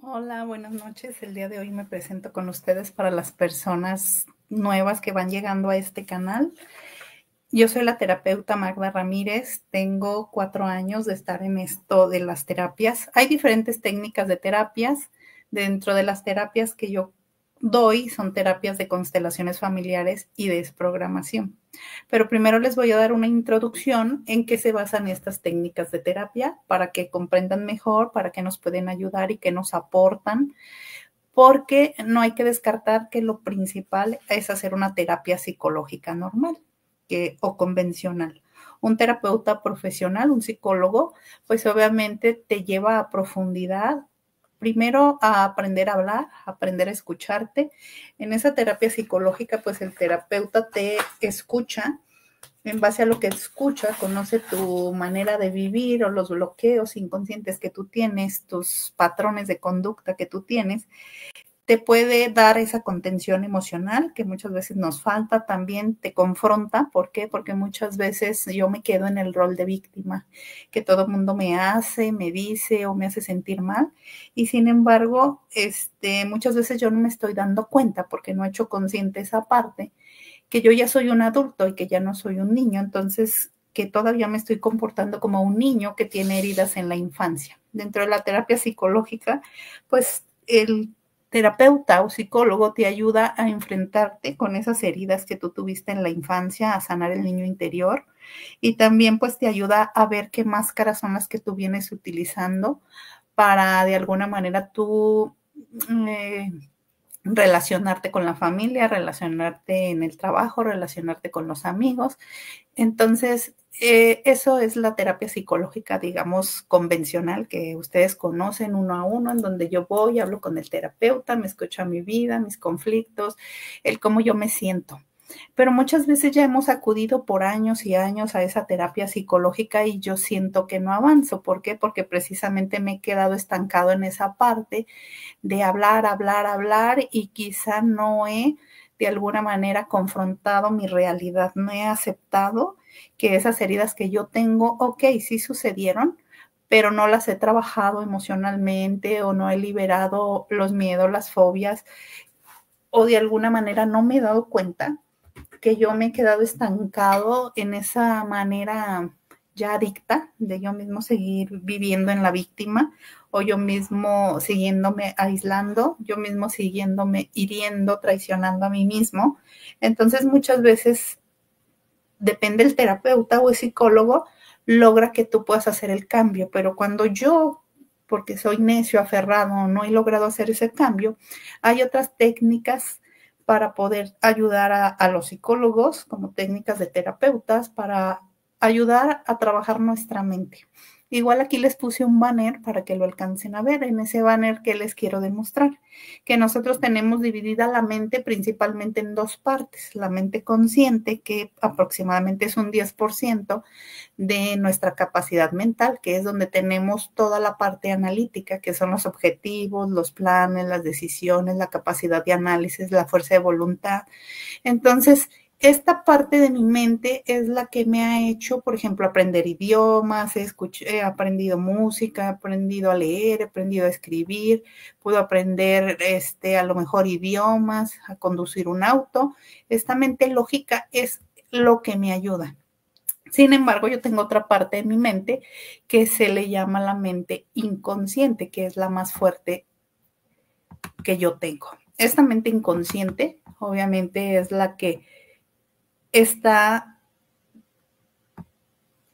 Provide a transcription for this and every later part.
Hola, buenas noches. El día de hoy me presento con ustedes para las personas nuevas que van llegando a este canal. Yo soy la terapeuta Magda Ramírez, tengo 4 años de estar en esto de las terapias. Hay diferentes técnicas de terapias. Dentro de las terapias que yo doy son terapias de constelaciones familiares y desprogramación. Pero primero les voy a dar una introducción en qué se basan estas técnicas de terapia para que comprendan mejor, para qué nos pueden ayudar y qué nos aportan, porque no hay que descartar que lo principal es hacer una terapia psicológica normal o convencional. Un terapeuta profesional, un psicólogo, pues obviamente te lleva a profundidad, primero a aprender a hablar, a aprender a escucharte. En esa terapia psicológica, pues el terapeuta te escucha. En base a lo que escucha, conoce tu manera de vivir o los bloqueos inconscientes que tú tienes, tus patrones de conducta que tú tienes. Te puede dar esa contención emocional que muchas veces nos falta, también te confronta. ¿Por qué? Porque muchas veces yo me quedo en el rol de víctima, que todo el mundo me hace, me dice o me hace sentir mal, y sin embargo, muchas veces yo no me estoy dando cuenta porque no he hecho consciente esa parte, que yo ya soy un adulto y que ya no soy un niño, entonces que todavía me estoy comportando como un niño que tiene heridas en la infancia. Dentro de la terapia psicológica, pues el terapeuta o psicólogo te ayuda a enfrentarte con esas heridas que tú tuviste en la infancia, a sanar el niño interior, y también pues te ayuda a ver qué máscaras son las que tú vienes utilizando para de alguna manera tú eh, relacionarte con la familia, relacionarte en el trabajo, relacionarte con los amigos. Entonces, eso es la terapia psicológica, digamos, convencional, que ustedes conocen uno a uno, en donde yo voy, hablo con el terapeuta, me escucha mi vida, mis conflictos, el cómo yo me siento. Pero muchas veces ya hemos acudido por años y años a esa terapia psicológica y yo siento que no avanzo. ¿Por qué? Porque precisamente me he quedado estancado en esa parte de hablar, hablar, hablar, y quizá no he de alguna manera confrontado mi realidad, no he aceptado que esas heridas que yo tengo, ok, sí sucedieron, pero no las he trabajado emocionalmente o no he liberado los miedos, las fobias, o de alguna manera no me he dado cuenta que yo me he quedado estancado en esa manera ya adicta de yo mismo seguir viviendo en la víctima, o yo mismo siguiéndome aislando, yo mismo siguiéndome hiriendo, traicionando a mí mismo. Entonces muchas veces depende el terapeuta o el psicólogo, logra que tú puedas hacer el cambio, pero cuando yo, porque soy necio, aferrado, no he logrado hacer ese cambio, hay otras técnicas para poder ayudar a los psicólogos, como técnicas de terapeutas, para ayudar a trabajar nuestra mente. Igual aquí les puse un banner para que lo alcancen a ver. En ese banner, ¿qué les quiero demostrar? Que nosotros tenemos dividida la mente principalmente en dos partes. La mente consciente, que aproximadamente es un 10% de nuestra capacidad mental, que es donde tenemos toda la parte analítica, que son los objetivos, los planes, las decisiones, la capacidad de análisis, la fuerza de voluntad. Entonces, esta parte de mi mente es la que me ha hecho, por ejemplo, aprender idiomas, he aprendido música, he aprendido a leer, he aprendido a escribir, puedo aprender a lo mejor idiomas, a conducir un auto. Esta mente lógica es lo que me ayuda. Sin embargo, yo tengo otra parte de mi mente que se le llama la mente inconsciente, que es la más fuerte que yo tengo. Esta mente inconsciente, obviamente, es la que está,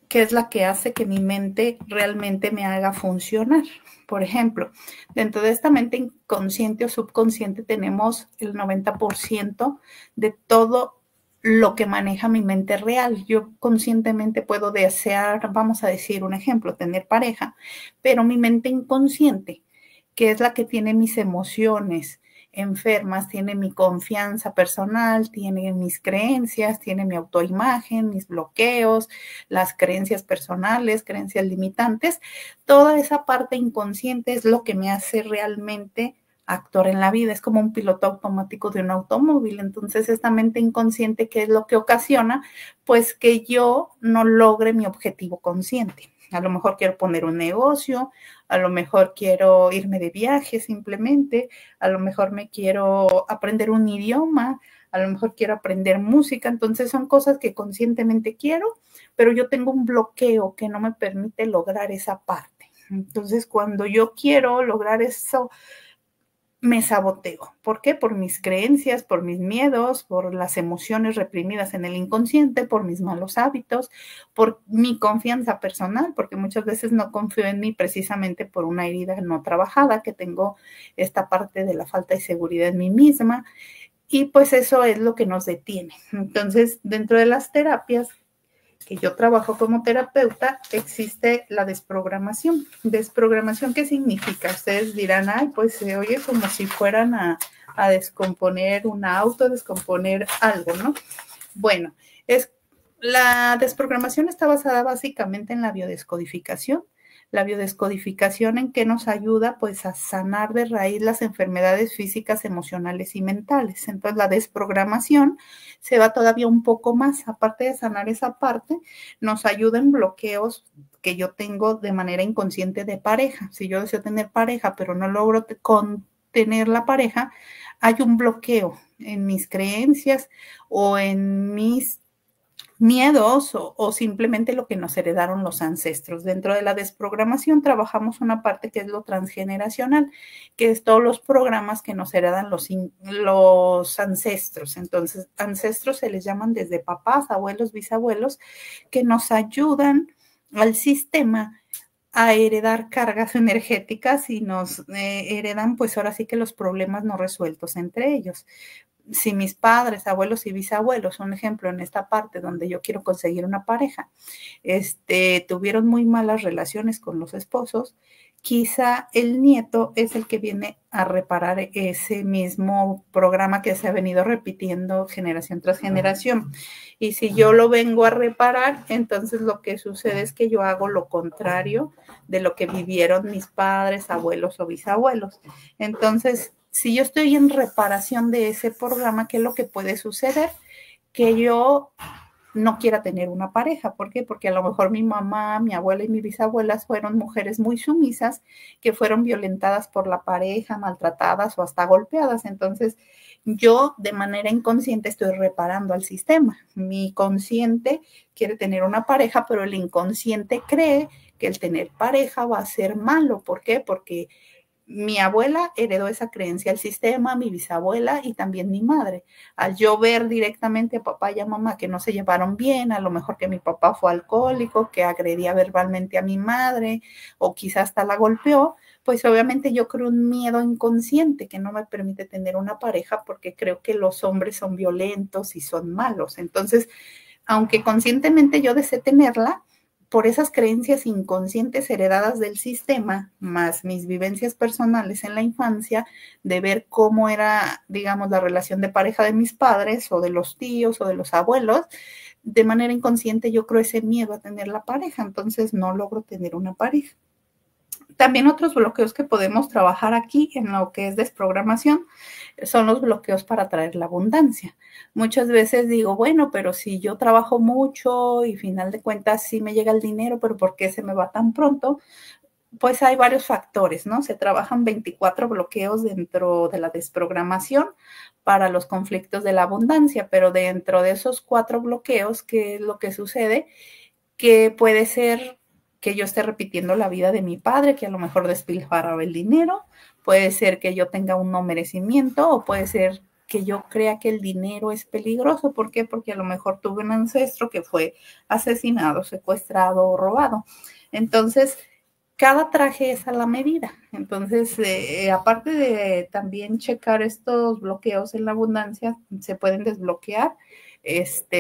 que es la que hace que mi mente realmente me haga funcionar. Por ejemplo, dentro de esta mente inconsciente o subconsciente tenemos el 90% de todo lo que maneja mi mente real. Yo conscientemente puedo desear, vamos a decir un ejemplo, tener pareja, pero mi mente inconsciente, que es la que tiene mis emociones enfermas, tiene mi confianza personal, tiene mis creencias, tiene mi autoimagen, mis bloqueos, las creencias personales, creencias limitantes. Toda esa parte inconsciente es lo que me hace realmente actuar en la vida. Es como un piloto automático de un automóvil. Entonces, esta mente inconsciente, ¿qué es lo que ocasiona? Pues que yo no logre mi objetivo consciente. A lo mejor quiero poner un negocio, a lo mejor quiero irme de viaje simplemente, a lo mejor me quiero aprender un idioma, a lo mejor quiero aprender música. Entonces son cosas que conscientemente quiero, pero yo tengo un bloqueo que no me permite lograr esa parte. Entonces, cuando yo quiero lograr eso, me saboteo. ¿Por qué? Por mis creencias, por mis miedos, por las emociones reprimidas en el inconsciente, por mis malos hábitos, por mi confianza personal, porque muchas veces no confío en mí precisamente por una herida no trabajada, que tengo esta parte de la falta de seguridad en mí misma, y pues eso es lo que nos detiene. Entonces, dentro de las terapias que yo trabajo como terapeuta, existe la desprogramación. ¿Desprogramación qué significa? Ustedes dirán, ay, pues se oye como si fueran a descomponer un auto, descomponer algo, ¿no? Bueno, la desprogramación está basada básicamente en la biodescodificación. La biodescodificación en que nos ayuda pues a sanar de raíz las enfermedades físicas, emocionales y mentales. Entonces la desprogramación se va todavía un poco más. Aparte de sanar esa parte, nos ayuda en bloqueos que yo tengo de manera inconsciente de pareja. Si yo deseo tener pareja, pero no logro contener la pareja, hay un bloqueo en mis creencias o en mis miedos o simplemente lo que nos heredaron los ancestros. Dentro de la desprogramación trabajamos una parte que es lo transgeneracional, que es todos los programas que nos heredan los ancestros. Entonces, ancestros se les llaman desde papás, abuelos, bisabuelos, que nos ayudan al sistema a heredar cargas energéticas y nos heredan, pues ahora sí que los problemas no resueltos entre ellos. Si mis padres, abuelos y bisabuelos, un ejemplo en esta parte donde yo quiero conseguir una pareja, tuvieron muy malas relaciones con los esposos, quizá el nieto es el que viene a reparar ese mismo programa que se ha venido repitiendo generación tras generación. Y si yo lo vengo a reparar, entonces lo que sucede es que yo hago lo contrario de lo que vivieron mis padres, abuelos o bisabuelos. Entonces, si yo estoy en reparación de ese programa, ¿qué es lo que puede suceder? Que yo no quiera tener una pareja. ¿Por qué? Porque a lo mejor mi mamá, mi abuela y mis bisabuelas fueron mujeres muy sumisas que fueron violentadas por la pareja, maltratadas o hasta golpeadas. Entonces, yo de manera inconsciente estoy reparando al sistema. Mi consciente quiere tener una pareja, pero el inconsciente cree que el tener pareja va a ser malo. ¿Por qué? Porque mi abuela heredó esa creencia al sistema, mi bisabuela y también mi madre. Al yo ver directamente a papá y a mamá que no se llevaron bien, a lo mejor que mi papá fue alcohólico, que agredía verbalmente a mi madre o quizás hasta la golpeó, pues obviamente yo creo un miedo inconsciente que no me permite tener una pareja porque creo que los hombres son violentos y son malos. Entonces, aunque conscientemente yo desee tenerla, por esas creencias inconscientes heredadas del sistema, más mis vivencias personales en la infancia, de ver cómo era, digamos, la relación de pareja de mis padres o de los tíos o de los abuelos, de manera inconsciente yo creo ese miedo a tener la pareja, entonces no logro tener una pareja. También otros bloqueos que podemos trabajar aquí en lo que es desprogramación son los bloqueos para atraer la abundancia. Muchas veces digo, bueno, pero si yo trabajo mucho y final de cuentas sí me llega el dinero, pero ¿por qué se me va tan pronto? Pues hay varios factores, ¿no? Se trabajan 24 bloqueos dentro de la desprogramación para los conflictos de la abundancia, pero dentro de esos 4 bloqueos, ¿qué es lo que sucede? Que puede ser que yo esté repitiendo la vida de mi padre, que a lo mejor despilfarraba el dinero, puede ser que yo tenga un no merecimiento o puede ser que yo crea que el dinero es peligroso. ¿Por qué? Porque a lo mejor tuve un ancestro que fue asesinado, secuestrado o robado. Entonces, cada traje es a la medida. Entonces, aparte de también checar estos bloqueos en la abundancia, se pueden desbloquear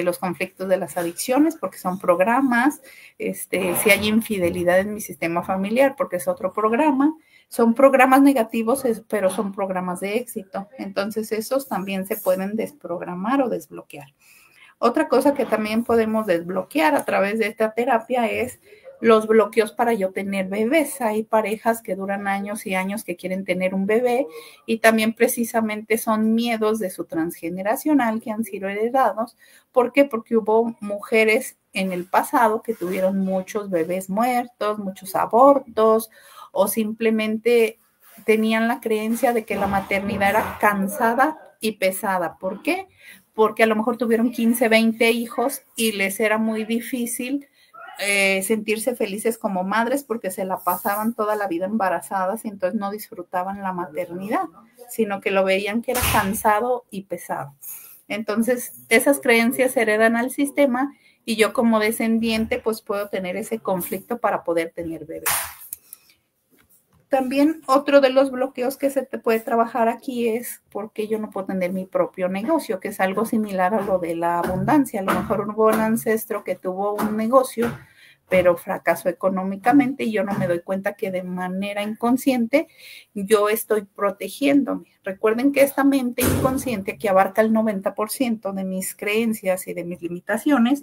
los conflictos de las adicciones, porque son programas, si hay infidelidad en mi sistema familiar, porque es otro programa, son programas negativos, pero son programas de éxito. Entonces, esos también se pueden desprogramar o desbloquear. Otra cosa que también podemos desbloquear a través de esta terapia es los bloqueos para yo tener bebés. Hay parejas que duran años y años que quieren tener un bebé y también precisamente son miedos de su transgeneracional que han sido heredados. ¿Por qué? Porque hubo mujeres en el pasado que tuvieron muchos bebés muertos, muchos abortos, o simplemente tenían la creencia de que la maternidad era cansada y pesada. ¿Por qué? Porque a lo mejor tuvieron 15, 20 hijos y les era muy difícil sentirse felices como madres porque se la pasaban toda la vida embarazadas y entonces no disfrutaban la maternidad, sino que lo veían que era cansado y pesado. Entonces, esas creencias se heredan al sistema y yo como descendiente pues puedo tener ese conflicto para poder tener bebés. También otro de los bloqueos que se te puede trabajar aquí es porque yo no puedo tener mi propio negocio, que es algo similar a lo de la abundancia. A lo mejor hubo un ancestro que tuvo un negocio, pero fracasó económicamente y yo no me doy cuenta que de manera inconsciente yo estoy protegiéndome. Recuerden que esta mente inconsciente que abarca el 90% de mis creencias y de mis limitaciones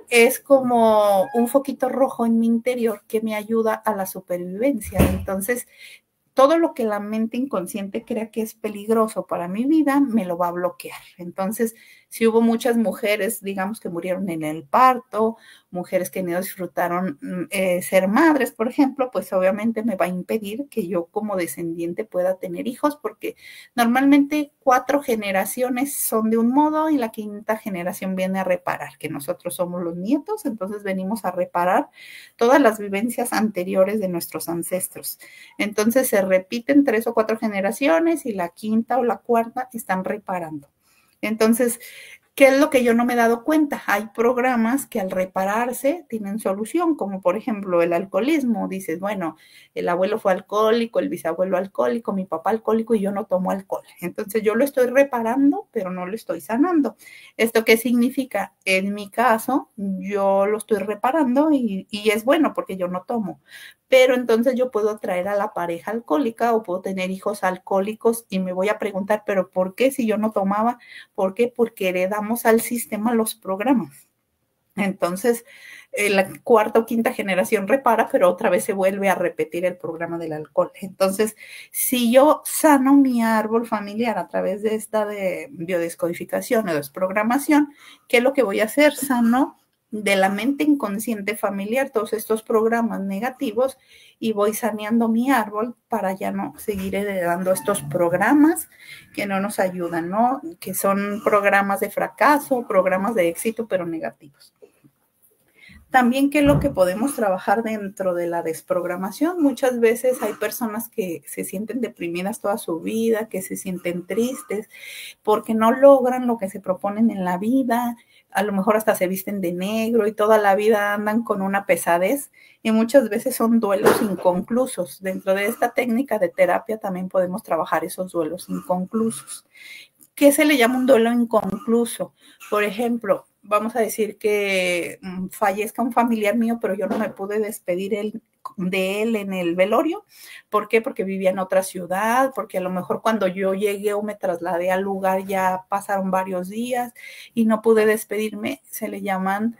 es como un foquito rojo en mi interior que me ayuda a la supervivencia. Entonces, todo lo que la mente inconsciente crea que es peligroso para mi vida, me lo va a bloquear. Entonces, si hubo muchas mujeres, digamos, que murieron en el parto, mujeres que no disfrutaron ser madres, por ejemplo, pues obviamente me va a impedir que yo como descendiente pueda tener hijos, porque normalmente 4 generaciones son de un modo y la 5ª generación viene a reparar, que nosotros somos los nietos, entonces venimos a reparar todas las vivencias anteriores de nuestros ancestros. Entonces se repiten 3 o 4 generaciones y la 5ª o la 4ª están reparando. Entonces, ¿qué es lo que yo no me he dado cuenta? Hay programas que al repararse tienen solución, como por ejemplo el alcoholismo. Dices, bueno, el abuelo fue alcohólico, el bisabuelo alcohólico, mi papá alcohólico y yo no tomo alcohol. Entonces yo lo estoy reparando, pero no lo estoy sanando. ¿Esto qué significa? En mi caso, yo lo estoy reparando y es bueno porque yo no tomo. Pero entonces yo puedo traer a la pareja alcohólica o puedo tener hijos alcohólicos y me voy a preguntar, ¿pero por qué si yo no tomaba? ¿Por qué? Porque heredamos al sistema los programas. Entonces, la 4ª o 5ª generación repara, pero otra vez se vuelve a repetir el programa del alcohol. Entonces, si yo sano mi árbol familiar a través de esta de biodescodificación o desprogramación, ¿qué es lo que voy a hacer? Sano de la mente inconsciente familiar todos estos programas negativos y voy saneando mi árbol para ya no seguir heredando estos programas que no nos ayudan, ¿no? Que son programas de fracaso, programas de éxito, pero negativos. También, ¿qué es lo que podemos trabajar dentro de la desprogramación? Muchas veces hay personas que se sienten deprimidas toda su vida, que se sienten tristes porque no logran lo que se proponen en la vida, a lo mejor hasta se visten de negro y toda la vida andan con una pesadez y muchas veces son duelos inconclusos. Dentro de esta técnica de terapia también podemos trabajar esos duelos inconclusos. ¿Qué se le llama un duelo inconcluso? Por ejemplo, vamos a decir que fallezca un familiar mío, pero yo no me pude despedir de él en el velorio. ¿Por qué? Porque vivía en otra ciudad, porque a lo mejor cuando yo llegué o me trasladé al lugar ya pasaron varios días y no pude despedirme. Se le llaman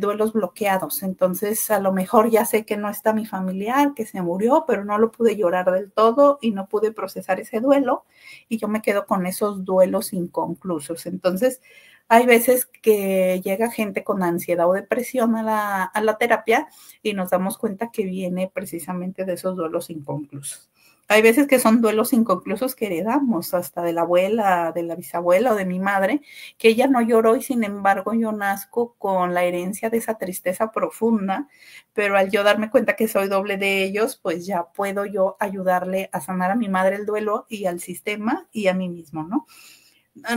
duelos bloqueados. Entonces, a lo mejor ya sé que no está mi familiar, que se murió, pero no lo pude llorar del todo y no pude procesar ese duelo y yo me quedo con esos duelos inconclusos. Entonces, hay veces que llega gente con ansiedad o depresión a la terapia y nos damos cuenta que viene precisamente de esos duelos inconclusos. Hay veces que son duelos inconclusos que heredamos hasta de la abuela, de la bisabuela o de mi madre, que ella no lloró y sin embargo yo nazco con la herencia de esa tristeza profunda, pero al yo darme cuenta que soy doble de ellos, pues ya puedo yo ayudarle a sanar a mi madre el duelo y al sistema y a mí mismo, ¿no?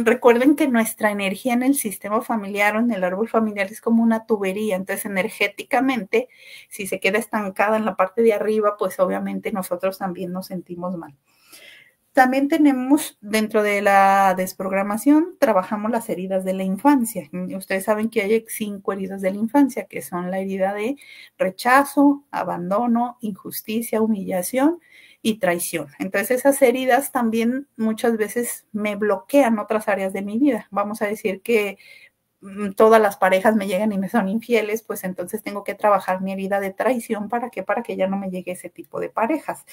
Recuerden que nuestra energía en el sistema familiar o en el árbol familiar es como una tubería, entonces energéticamente, si se queda estancada en la parte de arriba, pues obviamente nosotros también nos sentimos mal. También tenemos dentro de la desprogramación, trabajamos las heridas de la infancia. Ustedes saben que hay 5 heridas de la infancia, que son la herida de rechazo, abandono, injusticia, humillación y traición. Entonces esas heridas también muchas veces me bloquean otras áreas de mi vida. Vamos a decir que todas las parejas me llegan y me son infieles, pues entonces tengo que trabajar mi herida de traición. ¿Para qué? Para que ya no me llegue ese tipo de parejas.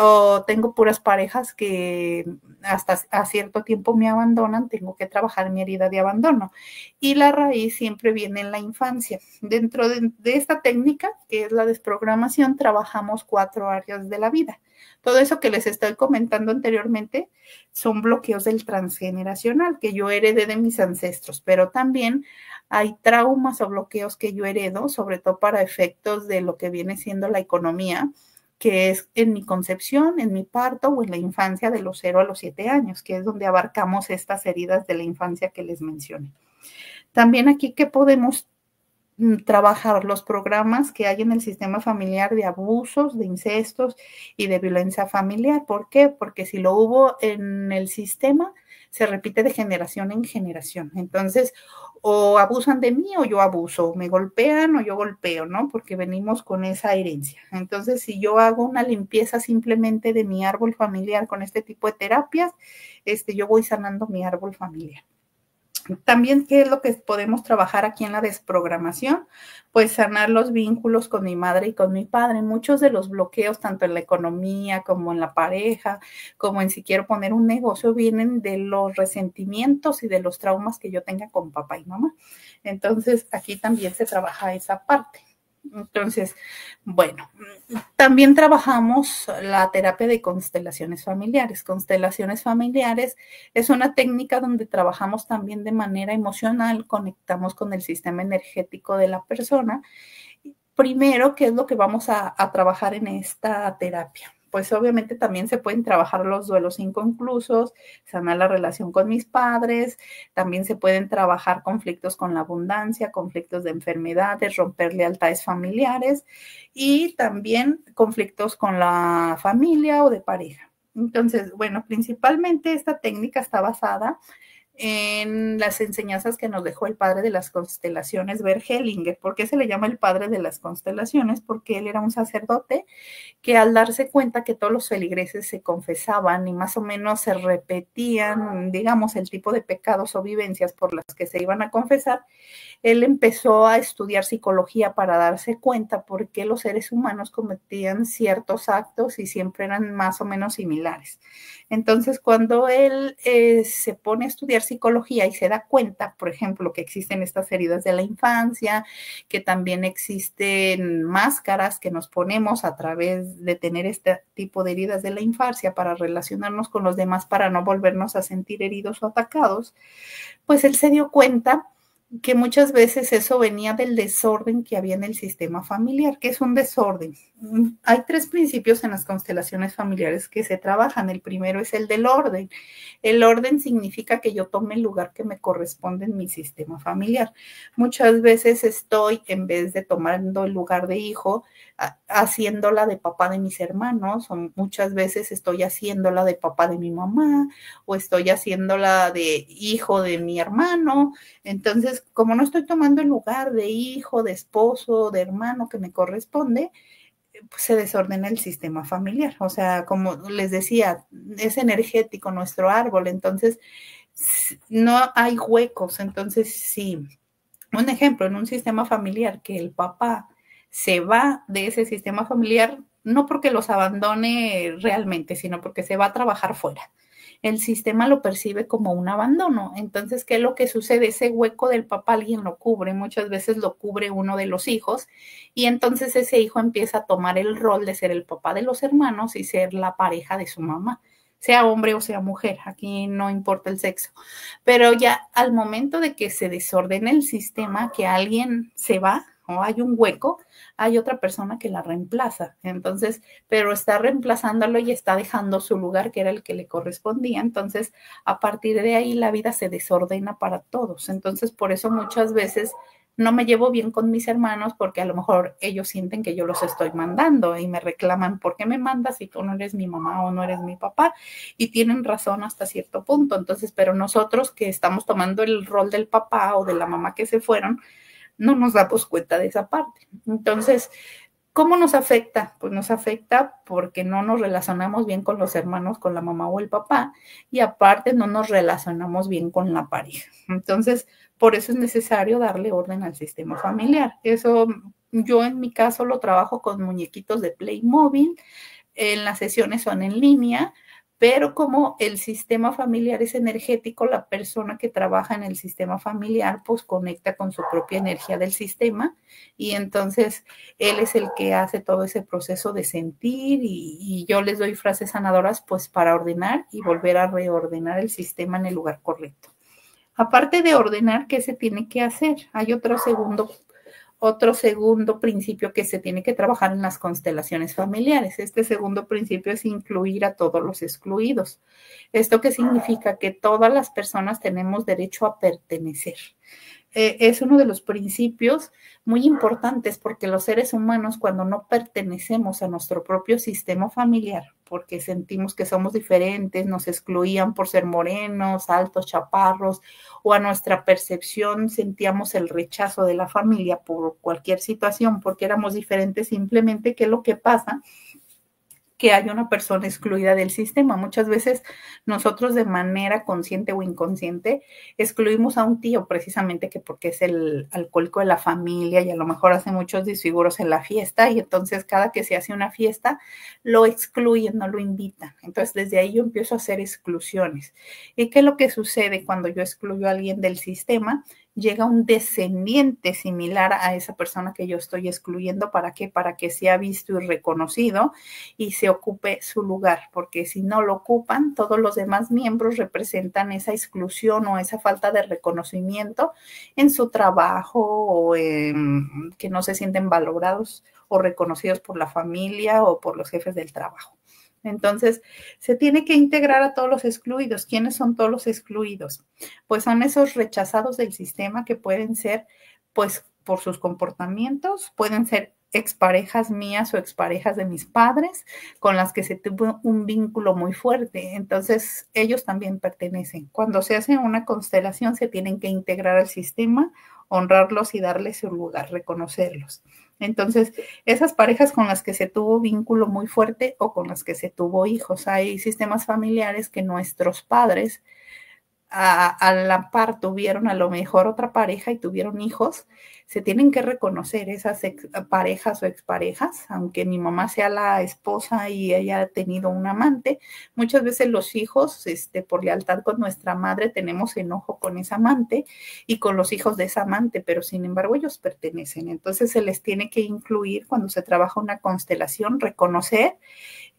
O tengo puras parejas que hasta a cierto tiempo me abandonan, tengo que trabajar mi herida de abandono. Y la raíz siempre viene en la infancia. Dentro de esta técnica, que es la desprogramación, trabajamos 4 áreas de la vida. Todo eso que les estoy comentando anteriormente son bloqueos del transgeneracional que yo heredé de mis ancestros, pero también hay traumas o bloqueos que yo heredo, sobre todo para efectos de lo que viene siendo la economía, que es en mi concepción, en mi parto o en la infancia de los 0 a los 7 años, que es donde abarcamos estas heridas de la infancia que les mencioné. También aquí que podemos trabajar los programas que hay en el sistema familiar de abusos, de incestos y de violencia familiar. ¿Por qué? Porque si lo hubo en el sistema, se repite de generación en generación. Entonces, o abusan de mí o yo abuso, o me golpean o yo golpeo, ¿no? Porque venimos con esa herencia. Entonces, si yo hago una limpieza simplemente de mi árbol familiar con este tipo de terapias, yo voy sanando mi árbol familiar. También, ¿qué es lo que podemos trabajar aquí en la desprogramación? Pues sanar los vínculos con mi madre y con mi padre. Muchos de los bloqueos, tanto en la economía como en la pareja, como en si quiero poner un negocio, vienen de los resentimientos y de los traumas que yo tenga con papá y mamá. Entonces, aquí también se trabaja esa parte. Entonces, bueno, también trabajamos la terapia de constelaciones familiares. Constelaciones familiares es una técnica donde trabajamos también de manera emocional, conectamos con el sistema energético de la persona. Primero, ¿qué es lo que vamos a trabajar en esta terapia? Pues obviamente también se pueden trabajar los duelos inconclusos, sanar la relación con mis padres, también se pueden trabajar conflictos con la abundancia, conflictos de enfermedades, romper lealtades familiares y también conflictos con la familia o de pareja. Entonces, bueno, principalmente esta técnica está basada en las enseñanzas que nos dejó el padre de las constelaciones, Bert Hellinger. ¿Por qué se le llama el padre de las constelaciones? Porque él era un sacerdote que al darse cuenta que todos los feligreses se confesaban y más o menos se repetían, digamos, el tipo de pecados o vivencias por las que se iban a confesar, él empezó a estudiar psicología para darse cuenta por qué los seres humanos cometían ciertos actos y siempre eran más o menos similares. Entonces, cuando él se pone a estudiar psicología y se da cuenta, por ejemplo, que existen estas heridas de la infancia, que también existen máscaras que nos ponemos a través de tener este tipo de heridas de la infancia para relacionarnos con los demás, para no volvernos a sentir heridos o atacados, pues él se dio cuenta que muchas veces eso venía del desorden que había en el sistema familiar. ¿Qué es un desorden? Hay 3 principios en las constelaciones familiares que se trabajan. El primero es el del orden. El orden significa que yo tome el lugar que me corresponde en mi sistema familiar. Muchas veces estoy, en vez de tomando el lugar de hijo, haciéndola de papá de mis hermanos, o muchas veces estoy haciéndola de papá de mi mamá, o estoy haciéndola de hijo de mi hermano. Entonces, como no estoy tomando el lugar de hijo, de esposo, de hermano que me corresponde, pues se desordena el sistema familiar. O sea, como les decía, es energético nuestro árbol, entonces no hay huecos. Entonces, sí, un ejemplo, en un sistema familiar que el papá se va de ese sistema familiar, no porque los abandone realmente, sino porque se va a trabajar fuera. El sistema lo percibe como un abandono. Entonces, ¿qué es lo que sucede? Ese hueco del papá alguien lo cubre, muchas veces lo cubre uno de los hijos, y entonces ese hijo empieza a tomar el rol de ser el papá de los hermanos y ser la pareja de su mamá, sea hombre o sea mujer, aquí no importa el sexo. Pero ya al momento de que se desordena el sistema, que alguien se va o hay un hueco, hay otra persona que la reemplaza. Entonces, pero está reemplazándolo y está dejando su lugar, que era el que le correspondía. Entonces, a partir de ahí la vida se desordena para todos. Entonces, por eso muchas veces no me llevo bien con mis hermanos porque a lo mejor ellos sienten que yo los estoy mandando y me reclaman, ¿por qué me mandas si tú no eres mi mamá o no eres mi papá? Y tienen razón hasta cierto punto. Entonces, pero nosotros que estamos tomando el rol del papá o de la mamá que se fueron, no nos damos cuenta de esa parte. Entonces, ¿Cómo nos afecta? Pues nos afecta porque no nos relacionamos bien con los hermanos, con la mamá o el papá, y aparte no nos relacionamos bien con la pareja. Entonces, por eso es necesario darle orden al sistema familiar. Eso yo en mi caso lo trabajo con muñequitos de Playmobil, en las sesiones son en línea, pero como el sistema familiar es energético, la persona que trabaja en el sistema familiar pues conecta con su propia energía del sistema y entonces él es el que hace todo ese proceso de sentir y yo les doy frases sanadoras pues para ordenar y volver a reordenar el sistema en el lugar correcto. Aparte de ordenar, ¿qué se tiene que hacer? Hay otro segundo principio que se tiene que trabajar en las constelaciones familiares. Este segundo principio es incluir a todos los excluidos. ¿Esto qué significa? Que todas las personas tenemos derecho a pertenecer. Es uno de los principios muy importantes porque los seres humanos cuando no pertenecemos a nuestro propio sistema familiar, porque sentimos que somos diferentes, nos excluían por ser morenos, altos, chaparros, o a nuestra percepción sentíamos el rechazo de la familia por cualquier situación, porque éramos diferentes simplemente, ¿qué es lo que pasa? Que hay una persona excluida del sistema. Muchas veces nosotros de manera consciente o inconsciente excluimos a un tío precisamente que porque es el alcohólico de la familia y a lo mejor hace muchos disfiguros en la fiesta y entonces cada que se hace una fiesta lo excluyen, no lo invitan. Entonces desde ahí yo empiezo a hacer exclusiones. ¿Y qué es lo que sucede cuando yo excluyo a alguien del sistema? Llega un descendiente similar a esa persona que yo estoy excluyendo. ¿Para qué? Para que sea visto y reconocido y se ocupe su lugar, porque si no lo ocupan, todos los demás miembros representan esa exclusión o esa falta de reconocimiento en su trabajo o que no se sienten valorados o reconocidos por la familia o por los jefes del trabajo. Entonces, se tiene que integrar a todos los excluidos. ¿Quiénes son todos los excluidos? Pues son esos rechazados del sistema que pueden ser, pues, por sus comportamientos, pueden ser exparejas mías o exparejas de mis padres con las que se tuvo un vínculo muy fuerte. Entonces, ellos también pertenecen. Cuando se hace una constelación, se tienen que integrar al sistema, honrarlos y darles su lugar, reconocerlos. Entonces, esas parejas con las que se tuvo vínculo muy fuerte o con las que se tuvo hijos, hay sistemas familiares que nuestros padres a la par tuvieron a lo mejor otra pareja y tuvieron hijos, se tienen que reconocer esas parejas o exparejas, aunque mi mamá sea la esposa y ella ha tenido un amante, muchas veces los hijos, por lealtad con nuestra madre, tenemos enojo con esa amante y con los hijos de esa amante, pero sin embargo ellos pertenecen. Entonces se les tiene que incluir cuando se trabaja una constelación, reconocer.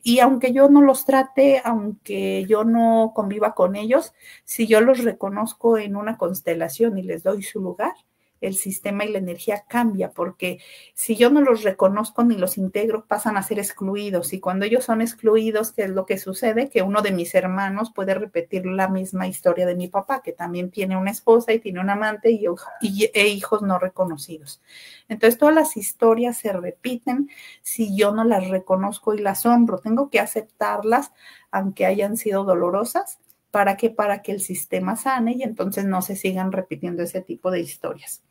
Y aunque yo no los trate, aunque yo no conviva con ellos, si yo los reconozco en una constelación y les doy su lugar, el sistema y la energía cambia, porque si yo no los reconozco ni los integro, pasan a ser excluidos. Y cuando ellos son excluidos, ¿qué es lo que sucede? Que uno de mis hermanos puede repetir la misma historia de mi papá, que también tiene una esposa y tiene un amante e hijos no reconocidos. Entonces, todas las historias se repiten si yo no las reconozco y las honro. Tengo que aceptarlas, aunque hayan sido dolorosas. ¿Para qué? Para que el sistema sane y entonces no se sigan repitiendo ese tipo de historias.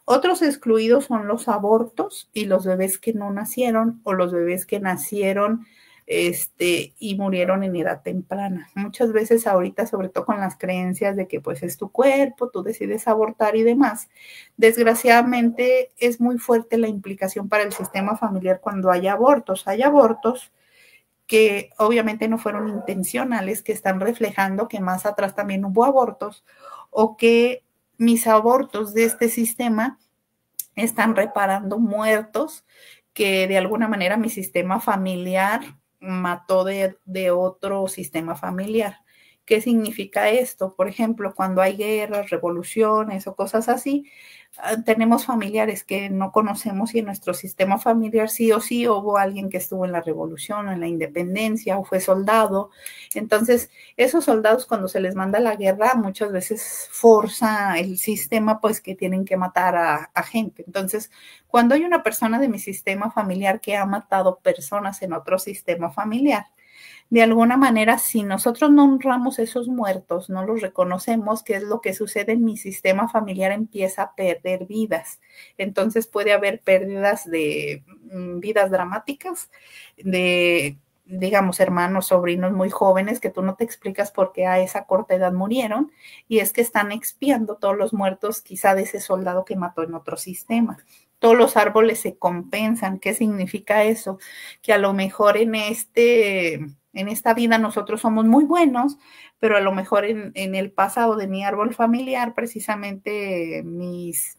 Otros excluidos son los abortos y los bebés que no nacieron o los bebés que nacieron y murieron en edad temprana. Muchas veces ahorita, sobre todo con las creencias de que pues es tu cuerpo, tú decides abortar y demás, desgraciadamente es muy fuerte la implicación para el sistema familiar cuando hay abortos. Hay abortos que obviamente no fueron intencionales, que están reflejando que más atrás también hubo abortos o que mis abortos de este sistema están reparando muertos que de alguna manera mi sistema familiar mató de otro sistema familiar. ¿Qué significa esto? Por ejemplo, cuando hay guerras, revoluciones o cosas así, tenemos familiares que no conocemos y en nuestro sistema familiar sí o sí hubo alguien que estuvo en la revolución o en la independencia o fue soldado. Entonces, esos soldados cuando se les manda a la guerra muchas veces forza el sistema pues que tienen que matar a gente. Entonces, cuando hay una persona de mi sistema familiar que ha matado personas en otro sistema familiar, De alguna manera, si nosotros no honramos esos muertos, no los reconocemos, ¿qué es lo que sucede? En mi sistema familiar empieza a perder vidas. Entonces puede haber pérdidas de vidas dramáticas, de, digamos, hermanos, sobrinos muy jóvenes que tú no te explicas por qué a esa corta edad murieron, y es que están expiando todos los muertos quizá de ese soldado que mató en otro sistema. Todos los árboles se compensan. ¿Qué significa eso? Que a lo mejor en esta vida nosotros somos muy buenos, pero a lo mejor en el pasado de mi árbol familiar, precisamente mis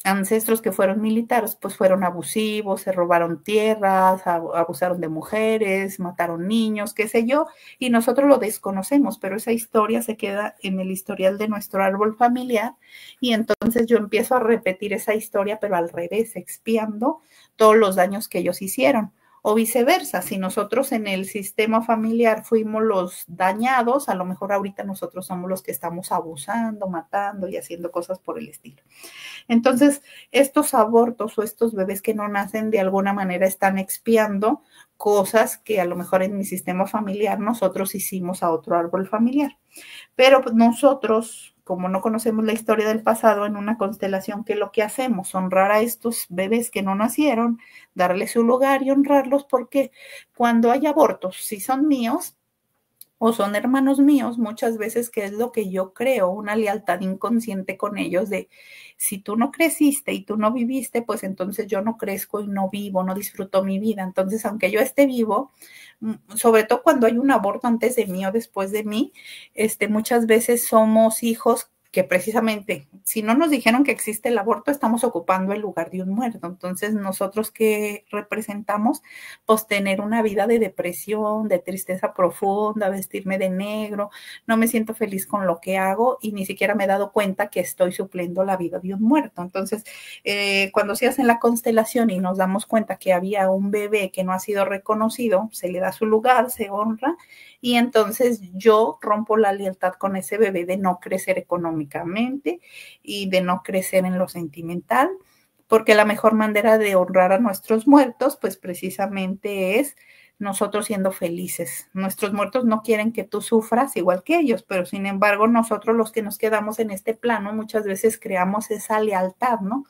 ancestros que fueron militares, pues fueron abusivos, se robaron tierras, abusaron de mujeres, mataron niños, qué sé yo, y nosotros lo desconocemos, pero esa historia se queda en el historial de nuestro árbol familiar, y entonces yo empiezo a repetir esa historia, pero al revés, expiando todos los daños que ellos hicieron. O viceversa, si nosotros en el sistema familiar fuimos los dañados, a lo mejor ahorita nosotros somos los que estamos abusando, matando y haciendo cosas por el estilo. Entonces, estos abortos o estos bebés que no nacen de alguna manera están expiando cosas que a lo mejor en mi sistema familiar nosotros hicimos a otro árbol familiar. Pero nosotros, como no conocemos la historia del pasado en una constelación, ¿qué es lo que hacemos? Honrar a estos bebés que no nacieron, darles su lugar y honrarlos, porque cuando hay abortos, si son míos, o son hermanos míos, muchas veces, que es lo que yo creo, una lealtad inconsciente con ellos de, si tú no creciste y tú no viviste, pues entonces yo no crezco y no vivo, no disfruto mi vida. Entonces, aunque yo esté vivo, sobre todo cuando hay un aborto antes de mí o después de mí, muchas veces somos hijos que precisamente, si no nos dijeron que existe el aborto, estamos ocupando el lugar de un muerto. Entonces, nosotros que representamos, pues tener una vida de depresión, de tristeza profunda, vestirme de negro, no me siento feliz con lo que hago y ni siquiera me he dado cuenta que estoy supliendo la vida de un muerto. Entonces, cuando se hace la constelación y nos damos cuenta que había un bebé que no ha sido reconocido, se le da su lugar, se honra, y entonces yo rompo la lealtad con ese bebé de no crecer económicamente y de no crecer en lo sentimental, porque la mejor manera de honrar a nuestros muertos, pues precisamente es nosotros siendo felices. Nuestros muertos no quieren que tú sufras igual que ellos, pero sin embargo nosotros los que nos quedamos en este plano muchas veces creamos esa lealtad, ¿no?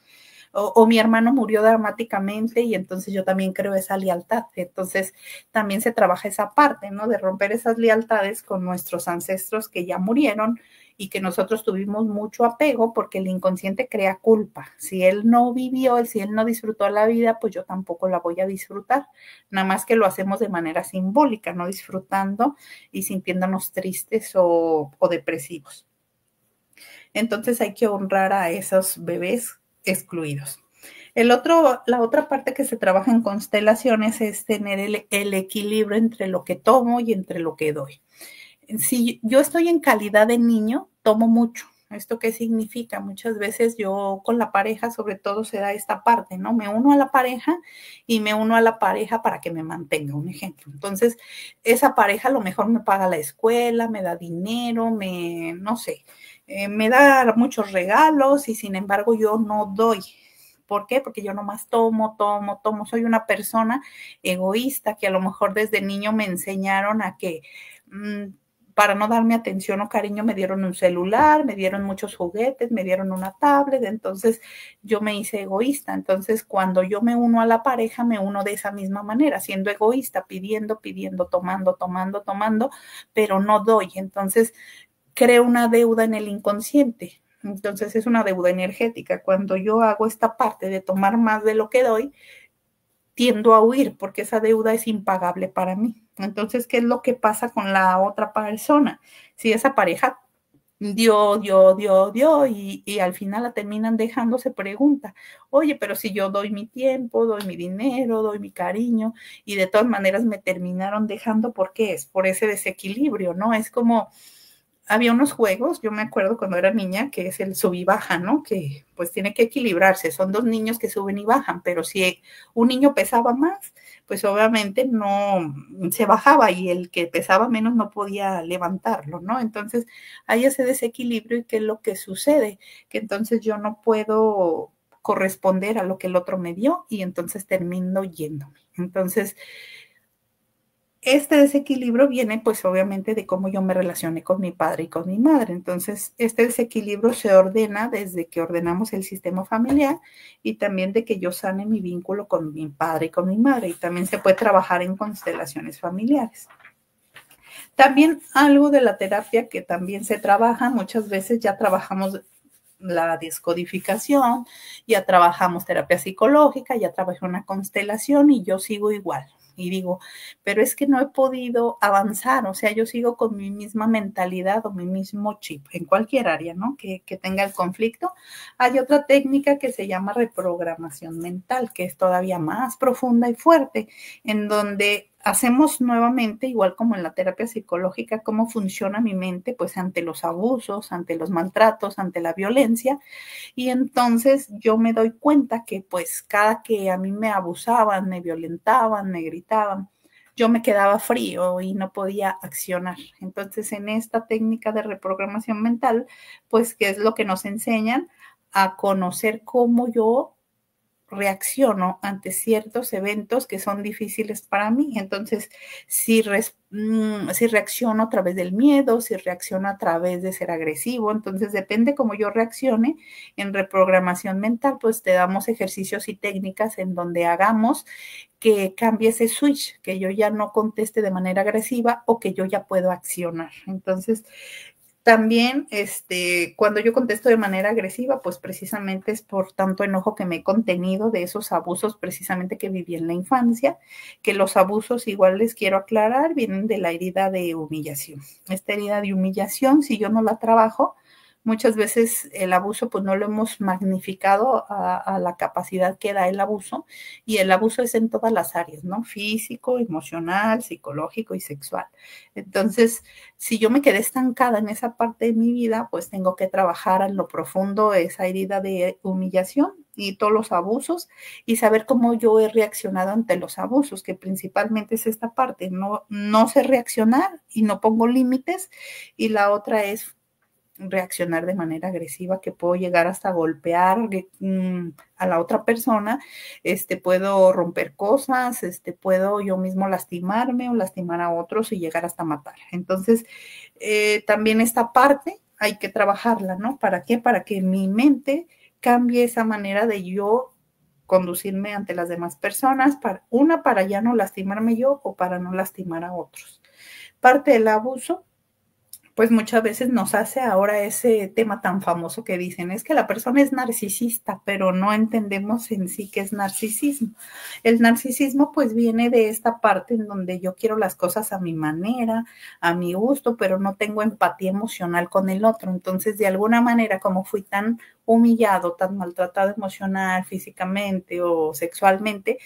O mi hermano murió dramáticamente y entonces yo también creo esa lealtad. Entonces también se trabaja esa parte, ¿no? De romper esas lealtades con nuestros ancestros que ya murieron y que nosotros tuvimos mucho apego, porque el inconsciente crea culpa. Si él no vivió, si él no disfrutó la vida, pues yo tampoco la voy a disfrutar. Nada más que lo hacemos de manera simbólica, no disfrutando y sintiéndonos tristes o depresivos. Entonces hay que honrar a esos bebés excluidos. La otra parte que se trabaja en constelaciones es tener el equilibrio entre lo que tomo y entre lo que doy. Si yo estoy en calidad de niño, tomo mucho. ¿Esto qué significa? Muchas veces yo con la pareja, sobre todo, se da esta parte, ¿no? Me uno a la pareja y me uno a la pareja para que me mantenga, un ejemplo. Entonces, esa pareja a lo mejor me paga la escuela, me da dinero, no sé, me da muchos regalos y sin embargo yo no doy. ¿Por qué? Porque yo nomás tomo, tomo, tomo. Soy una persona egoísta que a lo mejor desde niño me enseñaron a que para no darme atención o cariño me dieron un celular, me dieron muchos juguetes, me dieron una tablet, entonces yo me hice egoísta. Entonces cuando yo me uno a la pareja, me uno de esa misma manera, siendo egoísta, pidiendo, pidiendo, tomando, tomando, tomando, pero no doy. Entonces creo una deuda en el inconsciente. Entonces es una deuda energética. Cuando yo hago esta parte de tomar más de lo que doy, tiendo a huir porque esa deuda es impagable para mí. Entonces, ¿qué es lo que pasa con la otra persona? Si esa pareja dio y al final la terminan dejando, se pregunta, oye, pero si yo doy mi tiempo, doy mi dinero, doy mi cariño y de todas maneras me terminaron dejando, ¿por qué? Es por ese desequilibrio, ¿no? Es como había unos juegos, yo me acuerdo cuando era niña, que es el sub y baja, ¿no? Que pues tiene que equilibrarse, son dos niños que suben y bajan, pero si un niño pesaba más, pues obviamente no se bajaba y el que pesaba menos no podía levantarlo, ¿no? Entonces hay ese desequilibrio y ¿qué es lo que sucede? Que entonces yo no puedo corresponder a lo que el otro me dio y entonces termino yéndome. Entonces, este desequilibrio viene pues obviamente de cómo yo me relacioné con mi padre y con mi madre. Entonces, este desequilibrio se ordena desde que ordenamos el sistema familiar y también de que yo sane mi vínculo con mi padre y con mi madre. Y también se puede trabajar en constelaciones familiares. También algo de la terapia que también se trabaja, muchas veces ya trabajamos la descodificación, ya trabajamos terapia psicológica, ya trabajé una constelación y yo sigo igual. Y digo, pero es que no he podido avanzar, o sea, yo sigo con mi misma mentalidad o mi mismo chip en cualquier área, ¿no? Que tenga el conflicto. Hay otra técnica que se llama reprogramación mental, que es todavía más profunda y fuerte, en donde hacemos nuevamente, igual como en la terapia psicológica, cómo funciona mi mente, pues ante los abusos, ante los maltratos, ante la violencia. Y entonces yo me doy cuenta que pues cada que a mí me abusaban, me violentaban, me gritaban, yo me quedaba frío y no podía accionar. Entonces en esta técnica de reprogramación mental, pues que es lo que nos enseñan a conocer cómo yo reacciono ante ciertos eventos que son difíciles para mí. Entonces, si reacciono a través del miedo, si reacciono a través de ser agresivo, entonces depende cómo yo reaccione. En reprogramación mental, pues te damos ejercicios y técnicas en donde hagamos que cambie ese switch, que yo ya no conteste de manera agresiva o que yo ya puedo accionar. Entonces, también, cuando yo contesto de manera agresiva, pues precisamente es por tanto enojo que me he contenido de esos abusos precisamente que viví en la infancia, que los abusos, igual les quiero aclarar, vienen de la herida de humillación. Esta herida de humillación, si yo no la trabajo, muchas veces el abuso pues no lo hemos magnificado a la capacidad que da el abuso, y el abuso es en todas las áreas, ¿no? Físico, emocional, psicológico y sexual. Entonces, si yo me quedé estancada en esa parte de mi vida, pues tengo que trabajar en lo profundo esa herida de humillación y todos los abusos y saber cómo yo he reaccionado ante los abusos, que principalmente es esta parte, no sé reaccionar y no pongo límites, y la otra es reaccionar de manera agresiva, que puedo llegar hasta golpear a la otra persona, puedo romper cosas, puedo yo mismo lastimarme o lastimar a otros y llegar hasta matar. Entonces, también esta parte hay que trabajarla, ¿no? ¿Para qué? Para que mi mente cambie esa manera de yo conducirme ante las demás personas, para ya no lastimarme yo o para no lastimar a otros. Parte del abuso pues muchas veces nos hace ahora ese tema tan famoso que dicen, es que la persona es narcisista, pero no entendemos en sí qué es narcisismo. El narcisismo pues viene de esta parte en donde yo quiero las cosas a mi manera, a mi gusto, pero no tengo empatía emocional con el otro. Entonces, de alguna manera, como fui tan humillado, tan maltratado emocional, físicamente o sexualmente,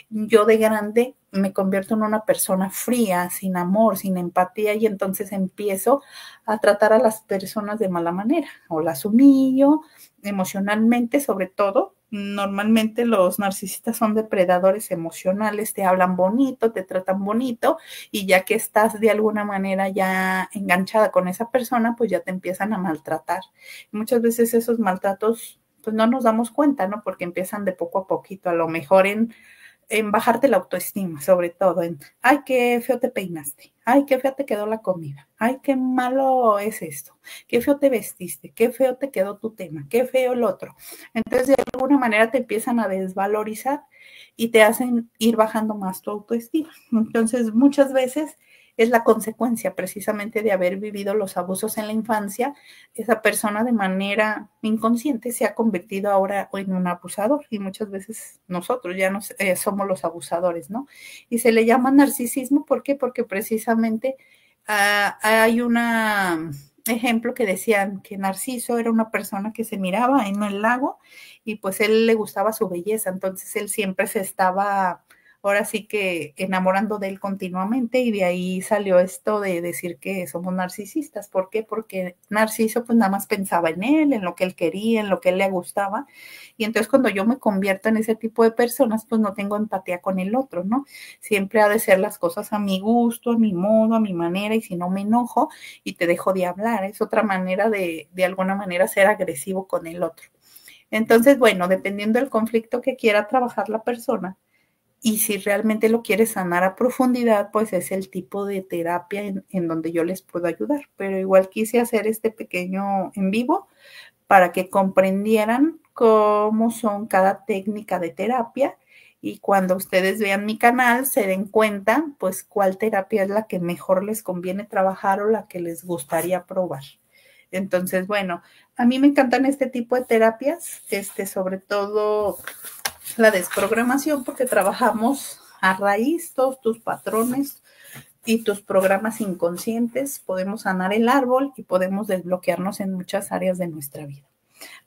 yo de grande me convierto en una persona fría, sin amor, sin empatía, y entonces empiezo a tratar a las personas de mala manera o las humillo emocionalmente, sobre todo. Normalmente los narcisistas son depredadores emocionales, te hablan bonito, te tratan bonito, y ya que estás de alguna manera ya enganchada con esa persona, pues ya te empiezan a maltratar. Muchas veces esos maltratos pues no nos damos cuenta, ¿no? Porque empiezan de poco a poquito, a lo mejor en bajarte la autoestima, sobre todo en, ay, qué feo te peinaste, ay, qué fea te quedó la comida, ay, qué malo es esto, qué feo te vestiste, qué feo te quedó tu tema, qué feo el otro. Entonces, de alguna manera te empiezan a desvalorizar y te hacen ir bajando más tu autoestima. Entonces, muchas veces es la consecuencia precisamente de haber vivido los abusos en la infancia. Esa persona de manera inconsciente se ha convertido ahora en un abusador, y muchas veces nosotros ya somos los abusadores, ¿no? Y se le llama narcisismo, ¿por qué? Porque precisamente hay un ejemplo que decían que Narciso era una persona que se miraba en el lago y pues él le gustaba su belleza, entonces él siempre se estaba ahora sí que enamorando de él continuamente, y de ahí salió esto de decir que somos narcisistas. ¿Por qué? Porque Narciso pues nada más pensaba en él, en lo que él quería, en lo que él le gustaba, y entonces cuando yo me convierto en ese tipo de personas pues no tengo empatía con el otro, ¿no? Siempre ha de ser las cosas a mi gusto, a mi modo, a mi manera, y si no me enojo y te dejo de hablar, es otra manera de alguna manera ser agresivo con el otro. Entonces, bueno, dependiendo del conflicto que quiera trabajar la persona, Y si realmente lo quieres sanar a profundidad, pues es el tipo de terapia en donde yo les puedo ayudar. Pero igual quise hacer este pequeño en vivo para que comprendieran cómo son cada técnica de terapia y cuando ustedes vean mi canal se den cuenta pues cuál terapia es la que mejor les conviene trabajar o la que les gustaría probar. Entonces, bueno, a mí me encantan este tipo de terapias, sobre todo la desprogramación, porque trabajamos a raíz todos tus patrones y tus programas inconscientes, podemos sanar el árbol y podemos desbloquearnos en muchas áreas de nuestra vida.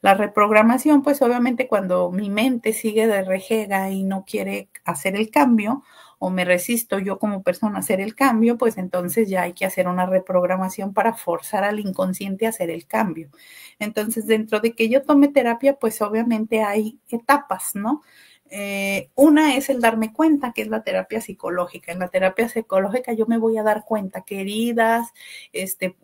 La reprogramación, pues obviamente cuando mi mente sigue de rejega y no quiere hacer el cambio, o me resisto yo como persona a hacer el cambio, pues entonces ya hay que hacer una reprogramación para forzar al inconsciente a hacer el cambio. Entonces, dentro de que yo tome terapia, pues obviamente hay etapas, ¿no? Una es el darme cuenta, que es la terapia psicológica. En la terapia psicológica yo me voy a dar cuenta qué heridas,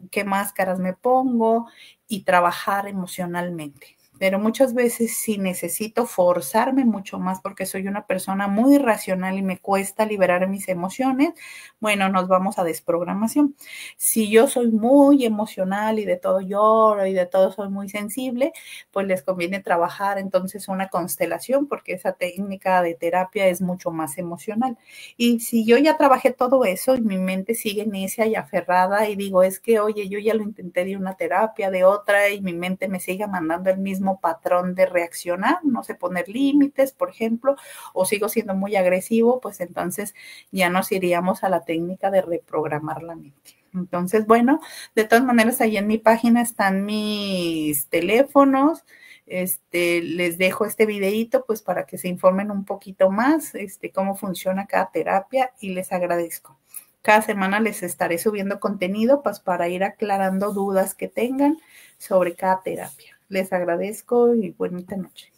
qué máscaras me pongo y trabajar emocionalmente. Pero muchas veces si necesito forzarme mucho más porque soy una persona muy racional y me cuesta liberar mis emociones, bueno, nos vamos a desprogramación. Si yo soy muy emocional y de todo lloro y de todo soy muy sensible, pues les conviene trabajar entonces una constelación porque esa técnica de terapia es mucho más emocional. Y si yo ya trabajé todo eso y mi mente sigue necia y aferrada y digo, es que, oye, yo ya lo intenté de una terapia, de otra, y mi mente me sigue mandando el mismo patrón de reaccionar, no sé poner límites, por ejemplo, o sigo siendo muy agresivo, pues entonces ya nos iríamos a la técnica de reprogramar la mente. Entonces, bueno, de todas maneras, ahí en mi página están mis teléfonos. Les dejo este videito pues para que se informen un poquito más cómo funciona cada terapia y les agradezco. Cada semana les estaré subiendo contenido pues para ir aclarando dudas que tengan sobre cada terapia. Les agradezco y buena noche.